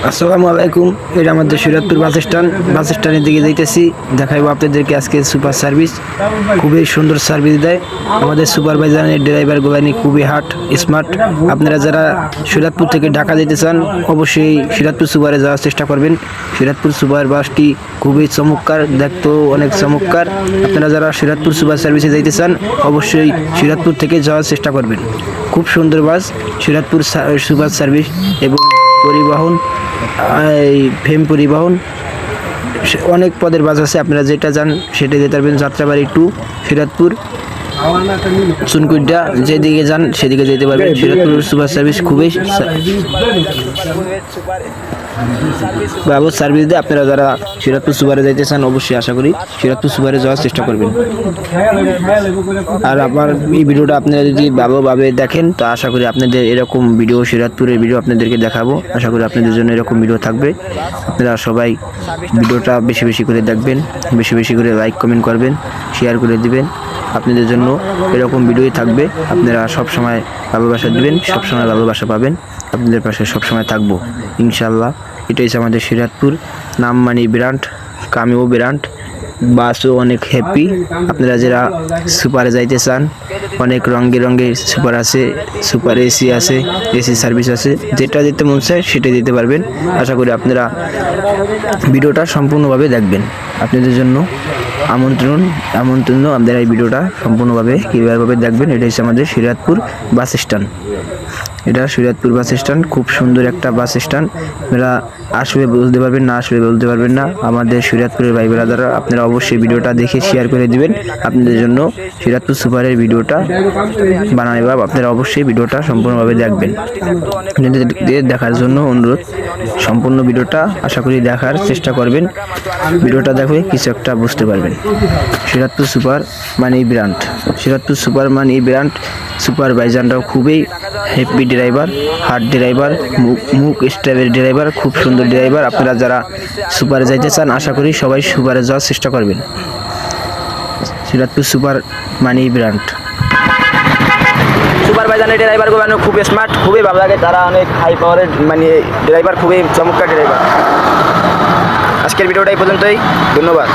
আসসালামু আলাইকুম। এটা আমাদের সিরাজপুর বাস স্ট্যান্ডের দিকে যাইতেছি। দেখাইবো আপনাদেরকে আজকে সুপার সার্ভিস, খুবই সুন্দর সার্ভিস দেয় আমাদের সুপারভাইজারের ড্রাইভার গোবানি, খুবই হার্ট স্মার্ট। আপনারা যারা সিরাজপুর থেকে ঢাকা যেতে চান অবশ্যই সিরাজপুর সুপারে যাওয়ার চেষ্টা করবেন। সিরাজপুর সুপার বাসটি খুবই চমৎকার, দেখতেও অনেক চমৎকার। আপনারা যারা সিরাজপুর সুপার সার্ভিসে যাইতে চান অবশ্যই সিরাজপুর থেকে যাওয়ার চেষ্টা করবেন। খুব সুন্দর বাস সিরাজপুর সুপার সার্ভিস। এবং পরিবহন, এই ফেম পরিবহন, অনেক পদের বাস আছে। আপনারা যেটা যান সেটা যেতে পারবেন। যাত্রাবাড়ি টু সিরাজপুর, চুনকুইডা যেদিকে যান সেদিকে যেতে পারবেন। সিরাজপুর সুপার সার্ভিস খুবই বাবু সার্ভিস দিয়ে আপনারা যারা সিরাজপুর সুপারে যাইতে চান অবশ্যই আশা করি সিরাজপুর সুপারে যাওয়ার চেষ্টা করবেন। আর আমার এই ভিডিওটা আপনারা যদি ভালোভাবে দেখেন তো আশা করি আপনাদের এরকম ভিডিও, সিরাজপুরের ভিডিও আপনাদেরকে দেখাবো। আশা করি আপনাদের জন্য এরকম ভিডিও থাকবে। আপনারা সবাই ভিডিওটা বেশি বেশি করে দেখবেন, বেশি বেশি করে লাইক কমেন্ট করবেন, শেয়ার করে দিবেন। আপনাদের জন্য এরকম ভিডিওই থাকবে। আপনারা সবসময় ভালোবাসা দিবেন, সবসময় ভালোবাসা পাবেন। আপনাদের পাশে সবসময় থাকবো ইনশাল্লাহ। এটাই আমাদের সিরাজপুর, নাম মানি ব্র্যান্ড, কামিও ব্র্যান্ড। বাসও অনেক হ্যাপি। আপনারা যারা সুপারে যাইতে চান অনেক রঙে রঙের সুপার আছে, সুপার এসি আছে, এসি সার্ভিস আছে। যেটা দিতে মন চায় সেটা দিতে পারবেন। আশা করি আপনারা ভিডিওটা সম্পূর্ণভাবে দেখবেন। আপনাদের জন্য আমন্ত্রণ আপনারা এই ভিডিওটা সম্পূর্ণভাবে কীভাবে দেখবেন। এটা হচ্ছে আমাদের সিরাজপুর বাস স্ট্যান্ড। এটা সিরাজপুর বাস স্ট্যান্ড, খুব সুন্দর একটা বাস স্ট্যান্ড। আপনারা আসবে বলতে পারবেন, না আসবে বলতে পারবেন না। আমাদের সিরাজপুরের ভাই ব্রাদাররা আপনারা অবশ্যই ভিডিওটা দেখে শেয়ার করে দিবেন। আপনাদের জন্য সিরাজপুর সুপারের ভিডিওটা বানাইবা, আপনারা অবশ্যই ভিডিওটা সম্পূর্ণভাবে দেখবেন। দেখার জন্য অনুরোধ, সম্পূর্ণ ভিডিওটা আশা করি দেখার চেষ্টা করবেন। ভিডিওটা দেখে কিছু একটা বুঝতে পারবেন। সিরাজপুর সুপার মানি ব্র্যান্ড, সিরাজপুর সুপার মানি ব্র্যান্ড। সুপারভাইজাররাও খুবই হ্যাপি ড্রাইভার, হার্ড ড্রাইভার, মুখ স্টাইলের ড্রাইভার, খুব সুন্দর ড্রাইভার। আপনারা যারা সুপারে যাইতে চান আশা করি সবাই সুপারে যাওয়ার চেষ্টা করবেন। সিরাজপুর সুপার মানি ব্র্যান্ড। সুপারভাইজারের ড্রাইভারগুলো খুব স্মার্ট, খুবই ভালো লাগে। তারা অনেক হাই পাওয়ারের মানে ড্রাইভার, খুবই চমৎকার ড্রাইভার। আজকের ভিডিওটা এই পর্যন্তই, ধন্যবাদ।